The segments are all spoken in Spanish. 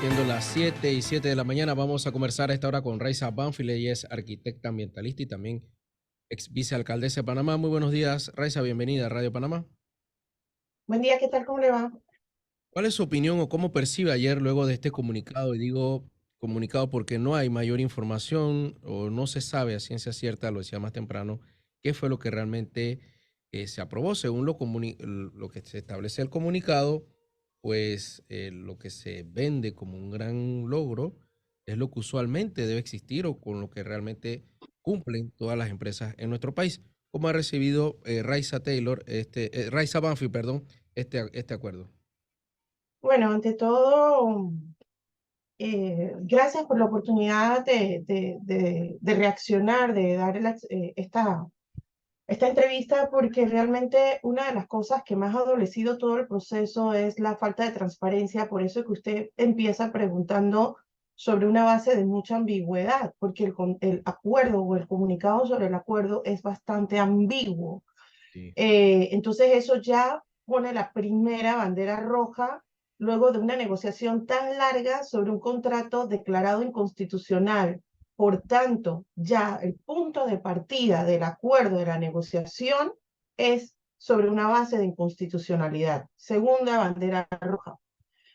Siendo las 7:07 de la mañana, vamos a conversar a esta hora con Raiza Banfield. Ella es arquitecta ambientalista y también ex vicealcaldesa de Panamá. Muy buenos días, Raiza, bienvenida a Radio Panamá. Buen día, ¿qué tal? ¿Cómo le va? ¿Cuál es su opinión o cómo percibe ayer luego de este comunicado? Y digo comunicado porque no hay mayor información o no se sabe a ciencia cierta, lo decía más temprano, qué fue lo que realmente se aprobó. Según lo que se establece el comunicado, pues lo que se vende como un gran logro es lo que usualmente debe existir o con lo que realmente cumplen todas las empresas en nuestro país. ¿Cómo ha recibido Raiza Banfield, perdón, este acuerdo? Bueno, ante todo, gracias por la oportunidad de reaccionar, de dar esta entrevista, porque realmente una de las cosas que más ha adolecido todo el proceso es la falta de transparencia. Por eso que usted empieza preguntando sobre una base de mucha ambigüedad, porque el acuerdo o el comunicado sobre el acuerdo es bastante ambiguo. Sí. Entonces eso ya pone la primera bandera roja luego de una negociación tan larga sobre un contrato declarado inconstitucional. Por tanto, ya el punto de partida del acuerdo de la negociación es sobre una base de inconstitucionalidad. Segunda bandera roja.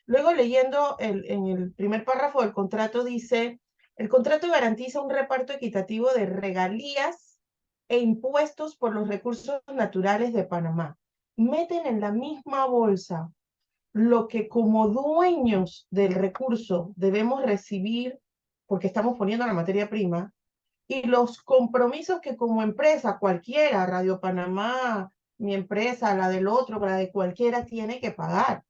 Luego leyendo en el primer párrafo del contrato dice, el contrato garantiza un reparto equitativo de regalías e impuestos por los recursos naturales de Panamá. Meten en la misma bolsa lo que como dueños del recurso debemos recibir porque estamos poniendo la materia prima y los compromisos que como empresa cualquiera, Radio Panamá, mi empresa, la del otro, la de cualquiera, tiene que pagar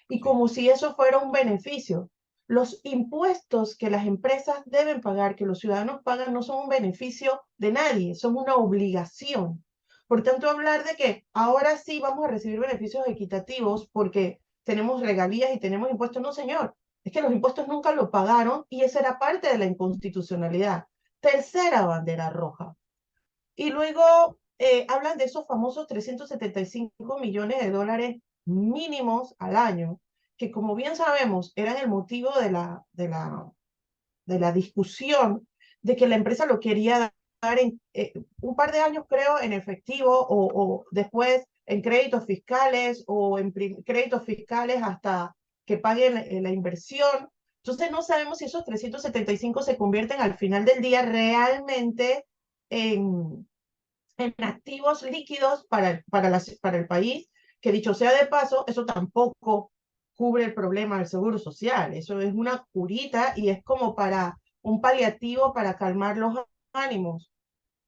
y Sí. como si eso fuera un beneficio. Los impuestos que las empresas deben pagar, que los ciudadanos pagan, no son un beneficio de nadie, son una obligación. Por tanto, hablar de que ahora sí vamos a recibir beneficios equitativos porque tenemos regalías y tenemos impuestos, no, señor. Es que los impuestos nunca lo pagaron y esa era parte de la inconstitucionalidad. Tercera bandera roja. Y luego hablan de esos famosos 375 millones de dólares mínimos al año, que como bien sabemos eran el motivo de la discusión de que la empresa lo quería dar en un par de años, creo, en efectivo o después en créditos fiscales o en créditos fiscales hasta que paguen la inversión. Entonces no sabemos si esos 375 se convierten al final del día realmente en activos líquidos para el país, que dicho sea de paso, eso tampoco cubre el problema del seguro social. Eso es una curita y es como para un paliativo para calmar los ánimos.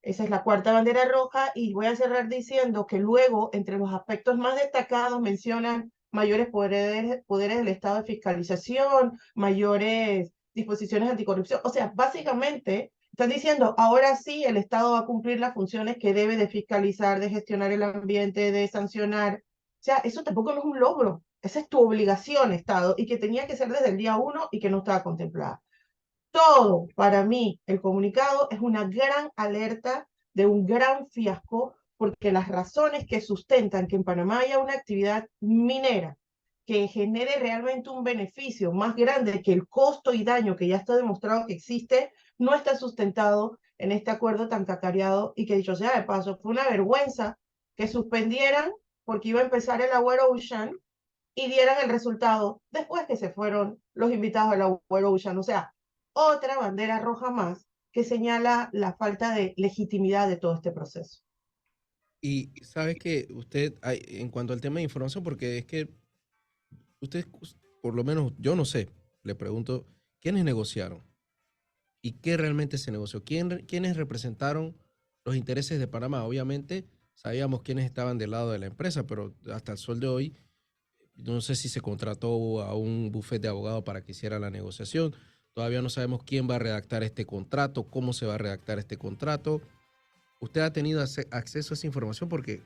Esa es la cuarta bandera roja y voy a cerrar diciendo que luego, entre los aspectos más destacados, mencionan mayores poderes del Estado de fiscalización, mayores disposiciones anticorrupción. O sea, básicamente están diciendo, ahora sí el Estado va a cumplir las funciones que debe de fiscalizar, de gestionar el ambiente, de sancionar. O sea, eso tampoco no es un logro. Esa es tu obligación, Estado, y que tenía que ser desde el día uno y que no estaba contemplada. Todo, para mí, el comunicado es una gran alerta de un gran fiasco, porque las razones que sustentan que en Panamá haya una actividad minera que genere realmente un beneficio más grande que el costo y daño que ya está demostrado que existe, no está sustentado en este acuerdo tan cacareado y que dicho sea de paso, fue una vergüenza que suspendieran porque iba a empezar el Agüero Ocean y dieran el resultado después que se fueron los invitados a la World Ocean. O sea, otra bandera roja más que señala la falta de legitimidad de todo este proceso. Y sabes que usted, en cuanto al tema de información, porque es que usted, por lo menos yo no sé, le pregunto, ¿quiénes negociaron? ¿Y qué realmente se negoció? ¿Quiénes representaron los intereses de Panamá? Obviamente sabíamos quiénes estaban del lado de la empresa, pero hasta el sol de hoy no sé si se contrató a un bufete de abogados para que hiciera la negociación. Todavía no sabemos quién va a redactar este contrato, cómo se va a redactar este contrato. ¿Usted ha tenido acceso a esa información? Porque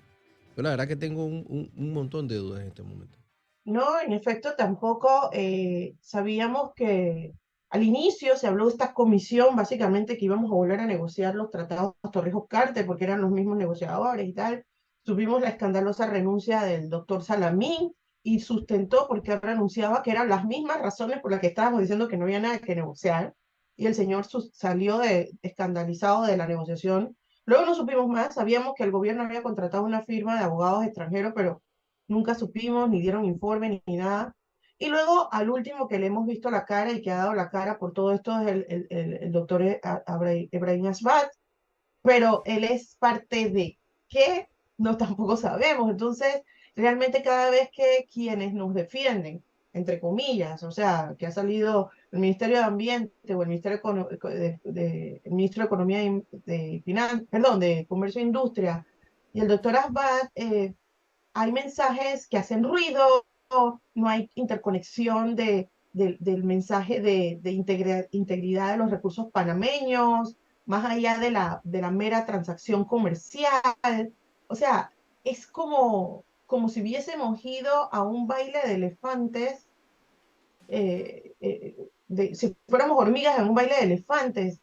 yo la verdad que tengo un montón de dudas en este momento. No, en efecto, tampoco sabíamos que al inicio se habló de esta comisión, básicamente que íbamos a volver a negociar los tratados Torrijos-Carter, porque eran los mismos negociadores y tal. Tuvimos la escandalosa renuncia del doctor Salamín, y sustentó porque renunciaba, que eran las mismas razones por las que estábamos diciendo que no había nada que negociar, y el señor salió escandalizado de la negociación. Luego no supimos más, sabíamos que el gobierno había contratado una firma de abogados extranjeros, pero nunca supimos, ni dieron informe, ni nada. Y luego, al último que le hemos visto la cara y que ha dado la cara por todo esto es el doctor Ebrahim Asbat, pero él es parte de qué, no tampoco sabemos. Entonces, realmente cada vez que quienes nos defienden, entre comillas, o sea, que ha salido el Ministerio de Ambiente o el Ministerio el Ministro de Economía de Finanzas, perdón, de Comercio e Industria, y el doctor Asbat, hay mensajes que hacen ruido, no hay interconexión del mensaje de integridad de los recursos panameños, más allá de la mera transacción comercial. O sea, es como si hubiésemos ido a un baile de elefantes, si fuéramos hormigas en un baile de elefantes,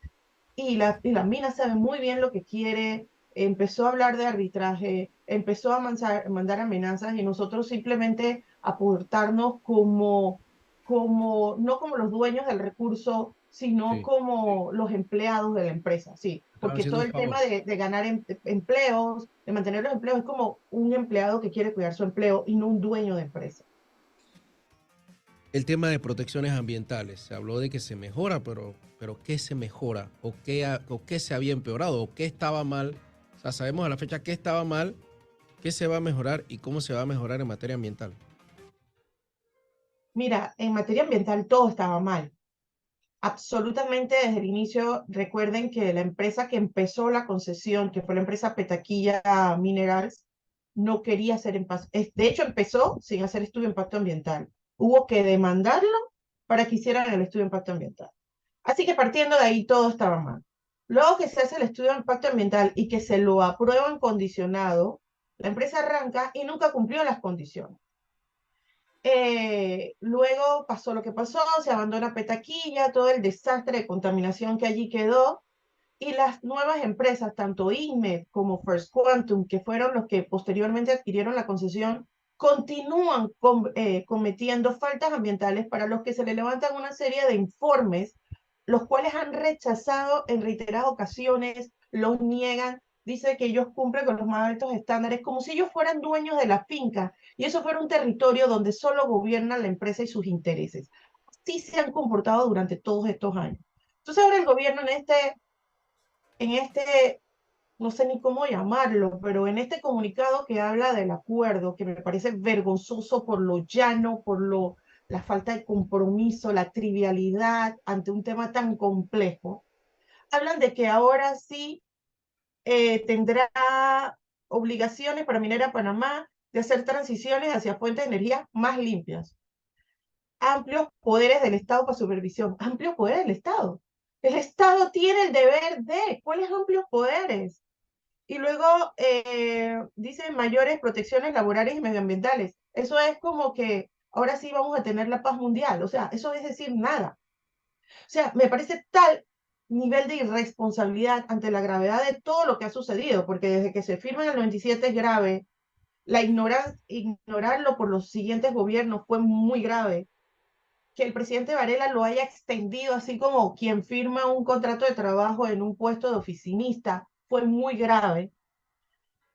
y la mina sabe muy bien lo que quiere, empezó a hablar de arbitraje, empezó a mandar amenazas y nosotros simplemente aportarnos no como los dueños del recurso, sino Sí, como los empleados de la empresa, sí, estaban porque haciendo todo un el tema favor. de ganar empleos, de mantener los empleos, es como un empleado que quiere cuidar su empleo y no un dueño de empresa. El tema de protecciones ambientales, se habló de que se mejora, pero ¿qué se mejora? O qué se había empeorado? ¿O qué estaba mal? O sea, sabemos a la fecha qué estaba mal, qué se va a mejorar y cómo se va a mejorar en materia ambiental. Mira, en materia ambiental todo estaba mal. Absolutamente desde el inicio, recuerden que la empresa que empezó la concesión, que fue la empresa Petaquilla Minerals, no quería hacer de hecho empezó sin hacer estudio de impacto ambiental. Hubo que demandarlo para que hicieran el estudio de impacto ambiental. Así que partiendo de ahí todo estaba mal. Luego que se hace el estudio de impacto ambiental y que se lo aprueban condicionado, la empresa arranca y nunca cumplió las condiciones. Luego pasó lo que pasó, se abandona Petaquilla, todo el desastre de contaminación que allí quedó, y las nuevas empresas, tanto INMED como First Quantum, que fueron los que posteriormente adquirieron la concesión, continúan cometiendo faltas ambientales para los que se le levantan una serie de informes, los cuales han rechazado en reiteradas ocasiones, los niegan, dice que ellos cumplen con los más altos estándares, como si ellos fueran dueños de la finca y eso fuera un territorio donde solo gobierna la empresa y sus intereses. Así se han comportado durante todos estos años. Entonces ahora el gobierno en este, no sé ni cómo llamarlo, pero en este comunicado que habla del acuerdo, que me parece vergonzoso por lo llano, la falta de compromiso, la trivialidad ante un tema tan complejo, hablan de que ahora sí tendrá obligaciones para Minera Panamá de hacer transiciones hacia fuentes de energía más limpias. Amplios poderes del Estado para supervisión. Amplios poderes del Estado. El Estado tiene el deber de, ¿cuáles amplios poderes? Y luego dice mayores protecciones laborales y medioambientales. Eso es como que ahora sí vamos a tener la paz mundial. O sea, eso es decir nada. O sea, me parece tal nivel de irresponsabilidad ante la gravedad de todo lo que ha sucedido, porque desde que se firma en el 97 es grave, ignorarlo por los siguientes gobiernos fue muy grave, que el presidente Varela lo haya extendido así como quien firma un contrato de trabajo en un puesto de oficinista fue muy grave.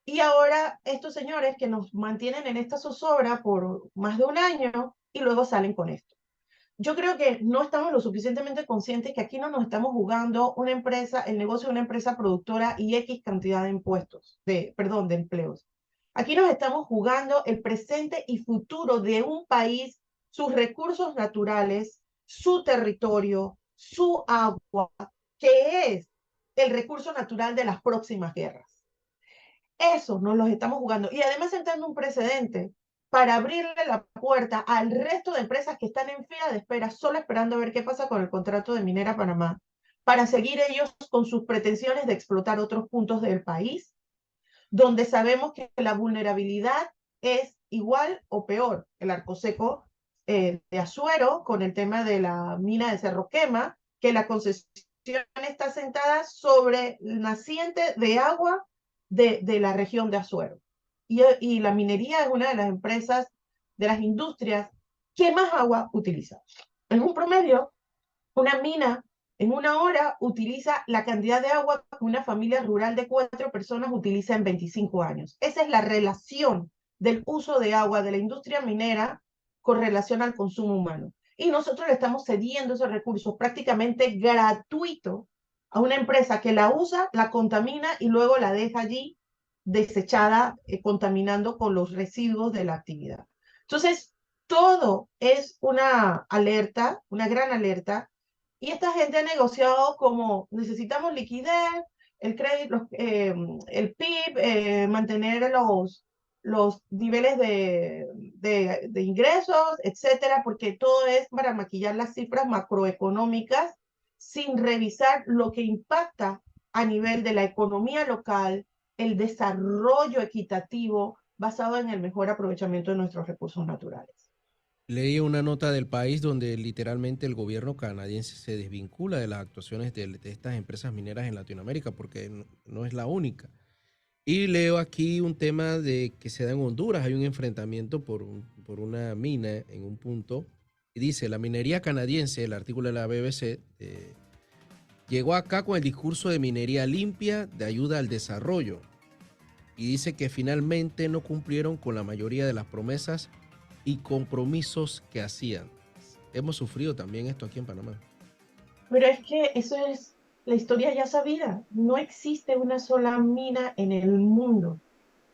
Y ahora estos señores que nos mantienen en esta zozobra por más de un año y luego salen con esto. Yo creo que no estamos lo suficientemente conscientes que aquí no nos estamos jugando una empresa, el negocio de una empresa productora y X cantidad de impuestos, perdón, de empleos. Aquí nos estamos jugando el presente y futuro de un país, sus recursos naturales, su territorio, su agua, que es el recurso natural de las próximas guerras. Eso nos los estamos jugando. Y además sentando un precedente para abrirle la puerta al resto de empresas que están en fila de espera, solo esperando a ver qué pasa con el contrato de Minera Panamá, para seguir ellos con sus pretensiones de explotar otros puntos del país, donde sabemos que la vulnerabilidad es igual o peor. El arco seco de Azuero, con el tema de la mina de Cerro Quema, que la concesión está sentada sobre el naciente de agua de la región de Azuero. Y la minería es una de las empresas de las industrias que más agua utiliza. En un promedio, una mina en una hora utiliza la cantidad de agua que una familia rural de 4 personas utiliza en 25 años. Esa es la relación del uso de agua de la industria minera con relación al consumo humano. Y nosotros le estamos cediendo esos recursos prácticamente gratuito a una empresa que la usa, la contamina y luego la deja allí desechada, contaminando con los residuos de la actividad. Entonces, todo es una alerta, una gran alerta, y esta gente ha negociado como necesitamos liquidez, el crédito, el PIB, mantener los niveles de ingresos, etcétera, porque todo es para maquillar las cifras macroeconómicas sin revisar lo que impacta a nivel de la economía local, el desarrollo equitativo basado en el mejor aprovechamiento de nuestros recursos naturales. Leí una nota del país donde literalmente el gobierno canadiense se desvincula de las actuaciones de estas empresas mineras en Latinoamérica porque no es la única. Y leo aquí un tema de que se da en Honduras. Hay un enfrentamiento por una mina en un punto. Y dice, la minería canadiense, el artículo de la BBC, llegó acá con el discurso de minería limpia, de ayuda al desarrollo. Y dice que finalmente no cumplieron con la mayoría de las promesas y compromisos que hacían. Hemos sufrido también esto aquí en Panamá. Pero es que eso es la historia ya sabida. No existe una sola mina en el mundo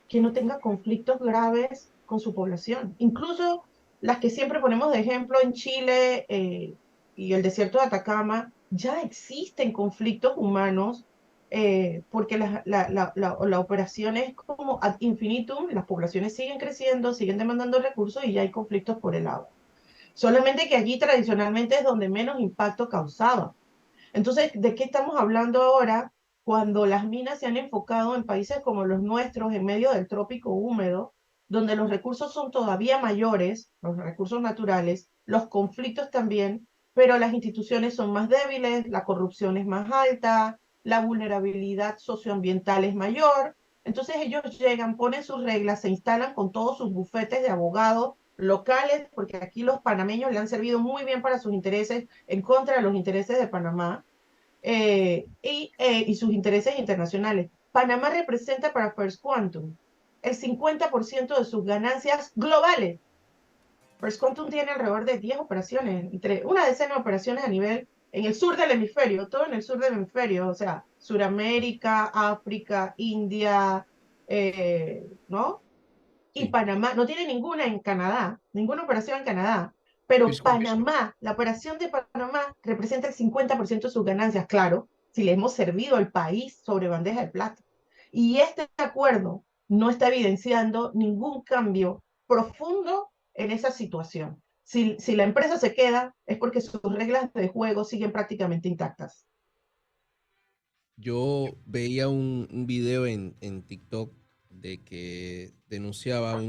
que no tenga conflictos graves con su población. Incluso las que siempre ponemos de ejemplo en Chile y el desierto de Atacama, ya existen conflictos humanos porque la operación es como ad infinitum, las poblaciones siguen creciendo, siguen demandando recursos y ya hay conflictos por el agua. Solamente que allí tradicionalmente es donde menos impacto causaba. Entonces, ¿de qué estamos hablando ahora cuando las minas se han enfocado en países como los nuestros, en medio del trópico húmedo, donde los recursos son todavía mayores, los recursos naturales, los conflictos también, pero las instituciones son más débiles, la corrupción es más alta, la vulnerabilidad socioambiental es mayor? Entonces ellos llegan, ponen sus reglas, se instalan con todos sus bufetes de abogados locales, porque aquí los panameños le han servido muy bien para sus intereses, en contra de los intereses de Panamá, y sus intereses internacionales. Panamá representa para First Quantum el 50% de sus ganancias globales. First Quantum tiene alrededor de 10 operaciones, entre una decena de operaciones a nivel en el sur del hemisferio, todo en el sur del hemisferio, o sea, Suramérica, África, India, ¿no? Y Sí. Panamá no tiene ninguna en Canadá, ninguna operación en Canadá, pero First Quantum. Panamá, la operación de Panamá representa el 50% de sus ganancias, claro, si le hemos servido al país sobre bandeja de plata. Y este acuerdo no está evidenciando ningún cambio profundo en esa situación. Si la empresa se queda, es porque sus reglas de juego siguen prácticamente intactas. Yo veía un video en TikTok de que denunciaba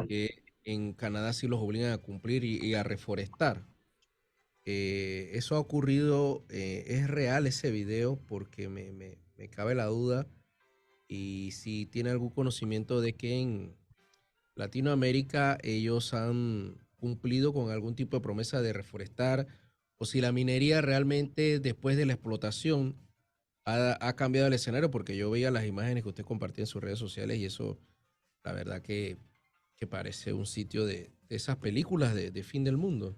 que en Canadá sí los obligan a cumplir y a reforestar. Eso ha ocurrido, es real ese video porque me cabe la duda y si tiene algún conocimiento de que en Latinoamérica ellos han cumplido con algún tipo de promesa de reforestar o si la minería realmente después de la explotación ha cambiado el escenario, porque yo veía las imágenes que usted compartía en sus redes sociales y eso, la verdad que parece un sitio de esas películas de fin del mundo.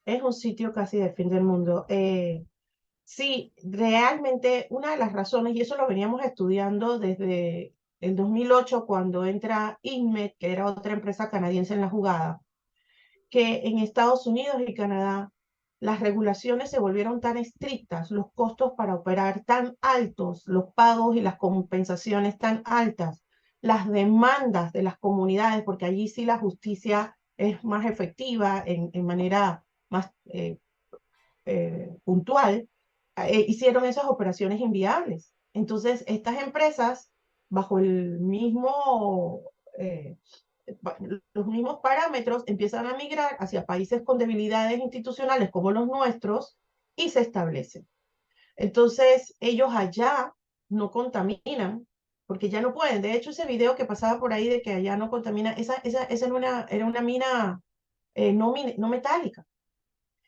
Es un sitio casi de fin del mundo. Sí, realmente una de las razones, y eso lo veníamos estudiando desde el 2008 cuando entra Inmet, que era otra empresa canadiense en la jugada, que en Estados Unidos y Canadá las regulaciones se volvieron tan estrictas, los costos para operar tan altos, los pagos y las compensaciones tan altas, las demandas de las comunidades, porque allí sí la justicia es más efectiva en manera más puntual, hicieron esas operaciones inviables. Entonces, estas empresas, bajo el mismo, los mismos parámetros, empiezan a migrar hacia países con debilidades institucionales como los nuestros y se establecen. Entonces, ellos allá no contaminan, porque ya no pueden. De hecho, ese video que pasaba por ahí de que allá no contamina, esa era una mina no metálica,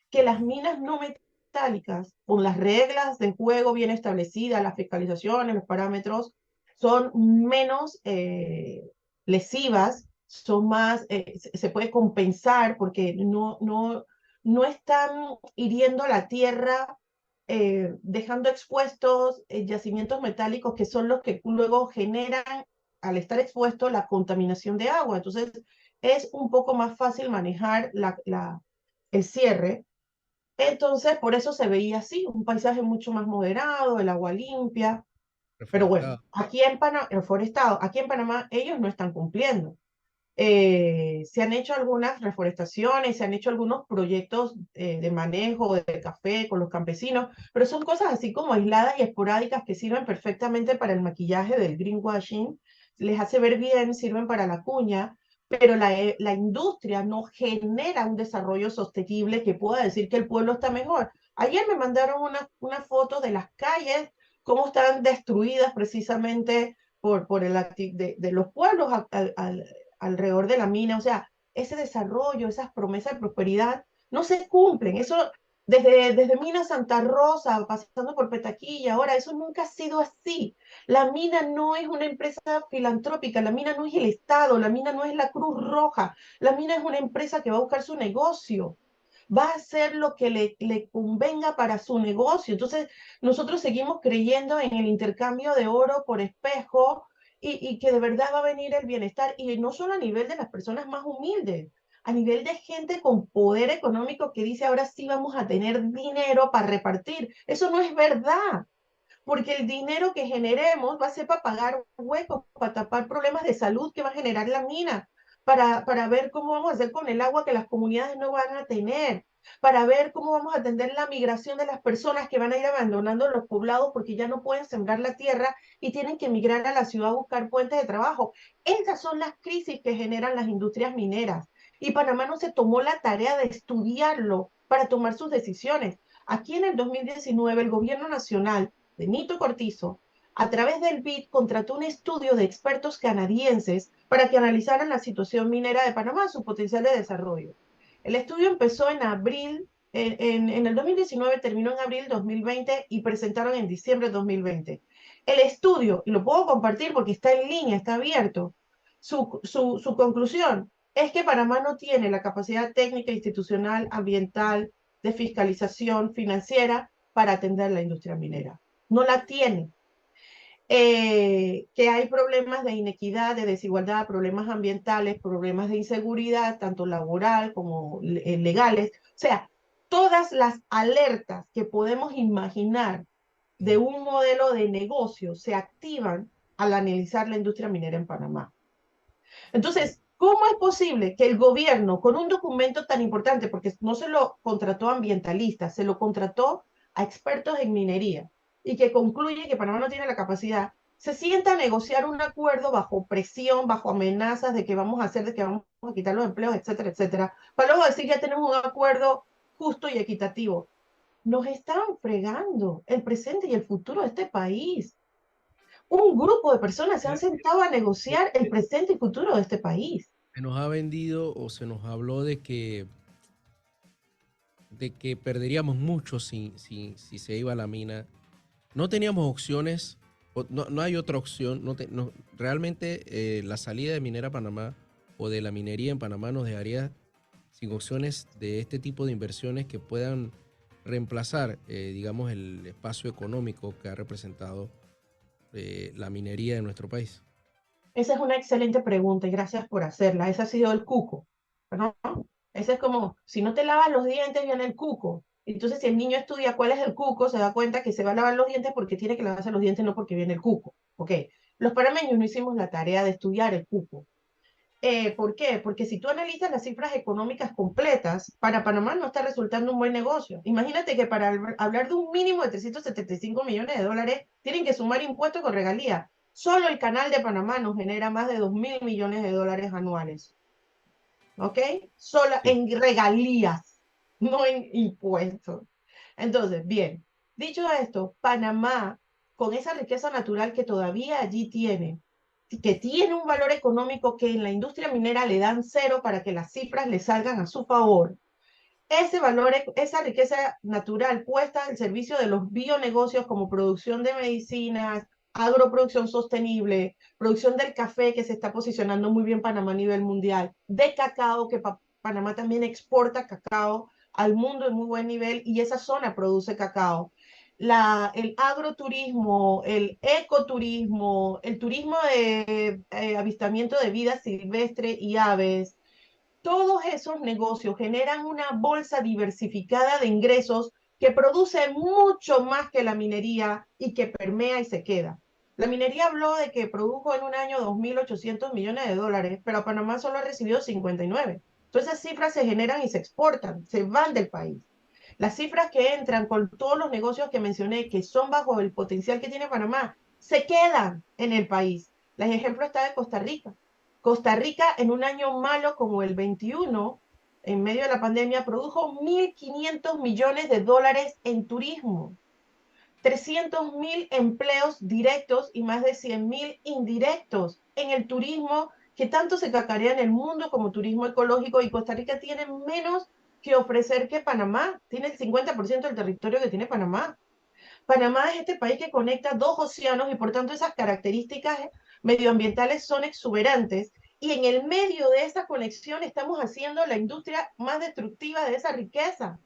que las minas no metálicas, con las reglas del juego bien establecidas, las fiscalizaciones, los parámetros, son menos lesivas, son más, se puede compensar porque no están hiriendo la tierra, dejando expuestos yacimientos metálicos que son los que luego generan, al estar expuestos, la contaminación de agua. Entonces, es un poco más fácil manejar el cierre. Entonces, por eso se veía así, un paisaje mucho más moderado, el agua limpia. Pero bueno, Reforestado. aquí en Panamá, reforestado, aquí en Panamá ellos no están cumpliendo. Se han hecho algunas reforestaciones, se han hecho algunos proyectos de manejo de café con los campesinos, pero son cosas así como aisladas y esporádicas que sirven perfectamente para el maquillaje del greenwashing, les hace ver bien, sirven para la cuña, pero la industria no genera un desarrollo sostenible que pueda decir que el pueblo está mejor. Ayer me mandaron una foto de las calles, cómo están destruidas precisamente por de los pueblos alrededor de la mina. O sea, ese desarrollo, esas promesas de prosperidad no se cumplen. Eso desde Mina Santa Rosa, pasando por Petaquilla, ahora, eso nunca ha sido así. La mina no es una empresa filantrópica, la mina no es el Estado, la mina no es la Cruz Roja, la mina es una empresa que va a buscar su negocio, va a hacer lo que le convenga para su negocio. Entonces, nosotros seguimos creyendo en el intercambio de oro por espejo y que de verdad va a venir el bienestar, y no solo a nivel de las personas más humildes, a nivel de gente con poder económico que dice ahora sí vamos a tener dinero para repartir. Eso no es verdad, porque el dinero que generemos va a ser para pagar huecos, para tapar problemas de salud que va a generar la mina, para ver cómo vamos a hacer con el agua que las comunidades no van a tener, para ver cómo vamos a atender la migración de las personas que van a ir abandonando los poblados porque ya no pueden sembrar la tierra y tienen que emigrar a la ciudad a buscar puentes de trabajo. Esas son las crisis que generan las industrias mineras. Y Panamá no se tomó la tarea de estudiarlo para tomar sus decisiones. Aquí en el 2019 el gobierno nacional de Nito Cortizo, a través del BID, contrató un estudio de expertos canadienses para que analizaran la situación minera de Panamá, su potencial de desarrollo. El estudio empezó en abril, en el 2019, terminó en abril 2020 y presentaron en diciembre de 2020. El estudio, y lo puedo compartir porque está en línea, está abierto, su conclusión es que Panamá no tiene la capacidad técnica, institucional, ambiental, de fiscalización financiera para atender la industria minera. No la tiene. Que hay problemas de inequidad, de desigualdad, problemas ambientales, problemas de inseguridad, tanto laboral como legales. O sea, todas las alertas que podemos imaginar de Ujú. un modelo de negocio se activan al analizar la industria minera en Panamá. Entonces, ¿cómo es posible que el gobierno, con un documento tan importante, porque no se lo contrató a ambientalistas, se lo contrató a expertos en minería, y que concluye que Panamá no tiene la capacidad, se sienta a negociar un acuerdo bajo presión, bajo amenazas de que vamos a hacer, de que vamos a quitar los empleos, etcétera, etcétera, para luego decir ya tenemos un acuerdo justo y equitativo? Nos están fregando el presente y el futuro de este país. Un grupo de personas se han Ya, sentado a negociar el eh, presente y futuro de este país. Se nos ha vendido o se nos habló de que perderíamos mucho si se iba a la mina. No teníamos opciones, no hay otra opción. Realmente la salida de Minera Panamá o de la minería en Panamá nos dejaría sin opciones de este tipo de inversiones que puedan reemplazar, digamos, el espacio económico que ha representado la minería en nuestro país. Esa es una excelente pregunta y gracias por hacerla. Ese ha sido el cuco, ¿no? Ese es como, si no te lavas los dientes, viene el cuco. Entonces, si el niño estudia cuál es el cuco, se da cuenta que se va a lavar los dientes porque tiene que lavarse los dientes, no porque viene el cuco. ¿Ok? Los panameños no hicimos la tarea de estudiar el cuco. ¿Por qué? Porque si tú analizas las cifras económicas completas, para Panamá no está resultando un buen negocio. Imagínate que para hablar de un mínimo de 375 millones de dólares, tienen que sumar impuestos con regalías. Solo el canal de Panamá nos genera más de 2.000 millones de dólares anuales. ¿Ok? Solo Sí. en regalías, no en impuestos. Entonces, bien, dicho esto, Panamá con esa riqueza natural que todavía allí tiene, que tiene un valor económico que en la industria minera le dan cero para que las cifras le salgan a su favor. Ese valor, esa riqueza natural puesta al servicio de los bionegocios como producción de medicinas, agroproducción sostenible, producción del café que se está posicionando muy bien Panamá a nivel mundial, de cacao, que Panamá también exporta cacao al mundo en muy buen nivel y esa zona produce cacao. El agroturismo, el ecoturismo, el turismo de avistamiento de vida silvestre y aves, todos esos negocios generan una bolsa diversificada de ingresos que produce mucho más que la minería y que permea y se queda. La minería habló de que produjo en un año 2.800 millones de dólares, pero Panamá solo ha recibido 59. Entonces esas cifras se generan y se exportan, se van del país. Las cifras que entran con todos los negocios que mencioné, que son bajo el potencial que tiene Panamá, se quedan en el país. El ejemplo está de Costa Rica. Costa Rica en un año malo como el 21, en medio de la pandemia, produjo 1.500 millones de dólares en turismo, 300.000 empleos directos y más de 100.000 indirectos en el turismo que tanto se cacarea en el mundo como turismo ecológico, y Costa Rica tiene menos que ofrecer que Panamá, tiene el 50% del territorio que tiene Panamá. Panamá es este país que conecta dos océanos y por tanto esas características medioambientales son exuberantes. Y en el medio de esa conexión estamos haciendo la industria más destructiva de esa riqueza,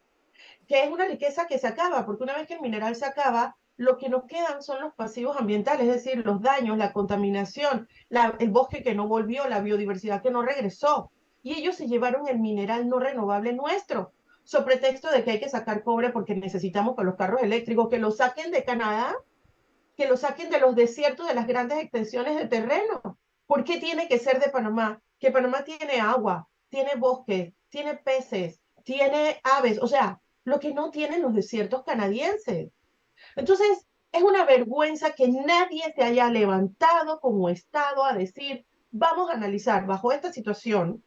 que es una riqueza que se acaba, porque una vez que el mineral se acaba, lo que nos quedan son los pasivos ambientales, es decir, los daños, la contaminación, el bosque que no volvió, la biodiversidad que no regresó. Y ellos se llevaron el mineral no renovable nuestro, sobre pretexto de que hay que sacar cobre porque necesitamos para los carros eléctricos, que lo saquen de Canadá, que lo saquen de los desiertos, de las grandes extensiones de terreno. ¿Por qué tiene que ser de Panamá? Que Panamá tiene agua, tiene bosques, tiene peces, tiene aves, o sea, lo que no tienen los desiertos canadienses. Entonces, es una vergüenza que nadie se haya levantado como Estado a decir, vamos a analizar bajo esta situación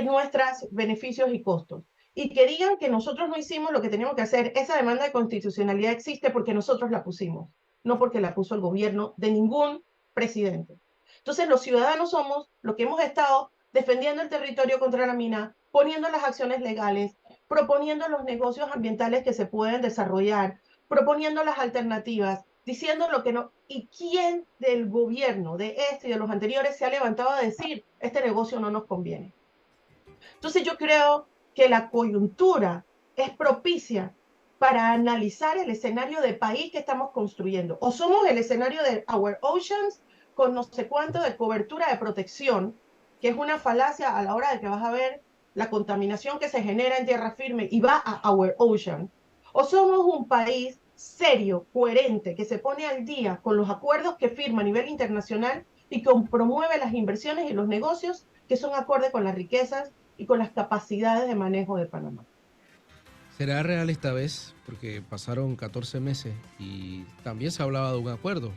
nuestros beneficios y costos. Y que digan que nosotros no hicimos lo que teníamos que hacer. Esa demanda de constitucionalidad existe porque nosotros la pusimos, no porque la puso el gobierno de ningún presidente. Entonces, los ciudadanos somos los que hemos estado defendiendo el territorio contra la mina, poniendo las acciones legales, proponiendo los negocios ambientales que se pueden desarrollar, proponiendo las alternativas, diciendo lo que no. ¿Y quién del gobierno, de este y de los anteriores, se ha levantado a decir, este negocio no nos conviene? Entonces yo creo que la coyuntura es propicia para analizar el escenario de país que estamos construyendo. O somos el escenario de Our Oceans con no sé cuánto de cobertura de protección, que es una falacia a la hora de que vas a ver la contaminación que se genera en tierra firme y va a Our Ocean. O somos un país serio, coherente, que se pone al día con los acuerdos que firma a nivel internacional y que promueve las inversiones y los negocios que son acorde con las riquezas y con las capacidades de manejo de Panamá. ¿Será real esta vez? Porque pasaron 14 meses y también se hablaba de un acuerdo.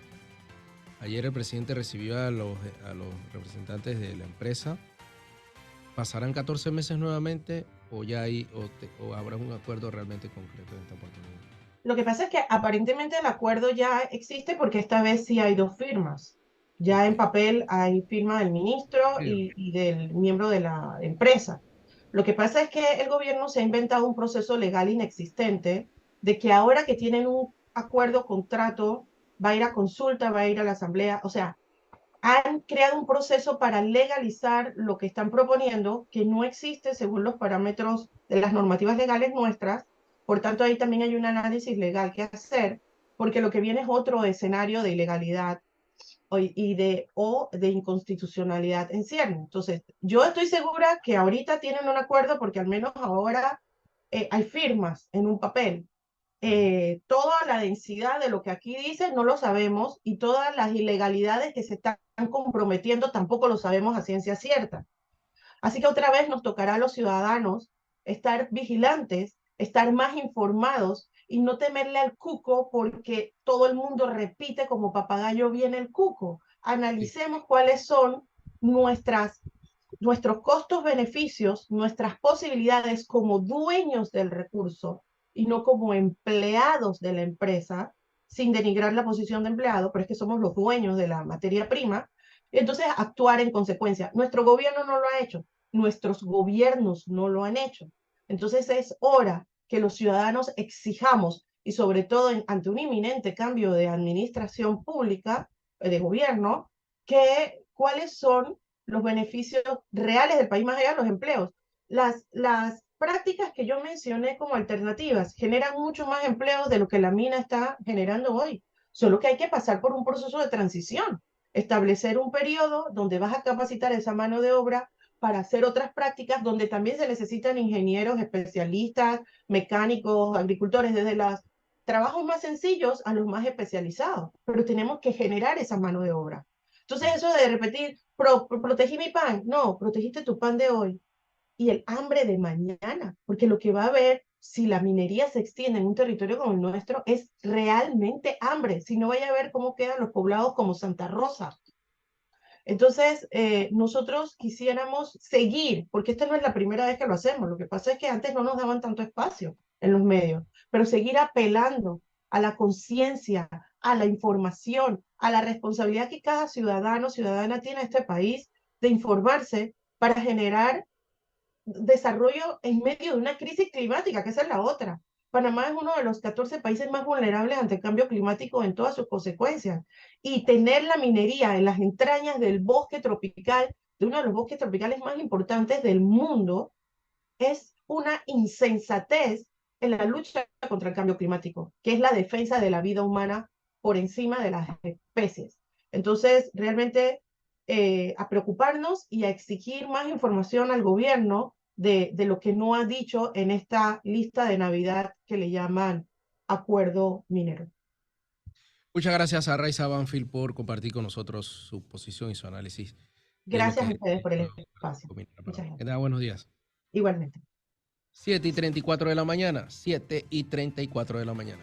Ayer el presidente recibió a los representantes de la empresa. ¿Pasarán 14 meses nuevamente o ya hay o habrá un acuerdo realmente concreto en esta oportunidad? Lo que pasa es que aparentemente el acuerdo ya existe porque esta vez sí hay dos firmas. Ya Ok. en papel hay firma del ministro Sí. y del miembro de la empresa. Lo que pasa es que el gobierno se ha inventado un proceso legal inexistente de que ahora que tienen un acuerdo, contrato, va a ir a consulta, va a ir a la asamblea. O sea, han creado un proceso para legalizar lo que están proponiendo, que no existe según los parámetros de las normativas legales nuestras. Por tanto, ahí también hay un análisis legal que hacer, porque lo que viene es otro escenario de ilegalidad o de inconstitucionalidad en cierne. Entonces, yo estoy segura que ahorita tienen un acuerdo porque al menos ahora hay firmas en un papel. Toda la densidad de lo que aquí dice no lo sabemos, y todas las ilegalidades que se están comprometiendo tampoco lo sabemos a ciencia cierta. Así que otra vez nos tocará a los ciudadanos estar vigilantes, estar más informados y no temerle al cuco porque todo el mundo repite como papagayo viene el cuco. Sí. Analicemos cuáles son nuestras, nuestros costos-beneficios, nuestras posibilidades como dueños del recurso y no como empleados de la empresa, sin denigrar la posición de empleado, pero es que somos los dueños de la materia prima, entonces actuar en consecuencia. Nuestro gobierno no lo ha hecho, nuestros gobiernos no lo han hecho. Entonces es hora que los ciudadanos exijamos, y sobre todo ante un inminente cambio de administración pública, de gobierno, que cuáles son los beneficios reales del país más allá de los empleos. Las prácticas que yo mencioné como alternativas generan mucho más empleos de lo que la mina está generando hoy. Solo que hay que pasar por un proceso de transición, establecer un periodo donde vas a capacitar esa mano de obra para hacer otras prácticas donde también se necesitan ingenieros, especialistas, mecánicos, agricultores, desde los trabajos más sencillos a los más especializados. Pero tenemos que generar esa mano de obra. Entonces eso de repetir, protegí mi pan, no, protegiste tu pan de hoy y el hambre de mañana, porque lo que va a haber si la minería se extiende en un territorio como el nuestro es realmente hambre, si no vaya a ver cómo quedan los poblados como Santa Rosa. Entonces, nosotros quisiéramos seguir, porque esta no es la primera vez que lo hacemos, lo que pasa es que antes no nos daban tanto espacio en los medios, pero seguir apelando a la conciencia, a la información, a la responsabilidad que cada ciudadano, ciudadana tiene en este país de informarse para generar desarrollo en medio de una crisis climática, que esa es la otra. Panamá es uno de los 14 países más vulnerables ante el cambio climático en todas sus consecuencias. Y tener la minería en las entrañas del bosque tropical, de uno de los bosques tropicales más importantes del mundo, es una insensatez en la lucha contra el cambio climático, que es la defensa de la vida humana por encima de las especies. Entonces, realmente a preocuparnos y a exigir más información al gobierno de lo que no ha dicho en esta lista de Navidad que le llaman acuerdo minero. Muchas gracias a Raiza Banfield por compartir con nosotros su posición y su análisis de lo Gracias que a es ustedes el por el espacio. Acuerdo Minero Muchas Panamá. Que gracias. tenga buenos días. Igualmente. 7:34 de la mañana. 7:34 de la mañana.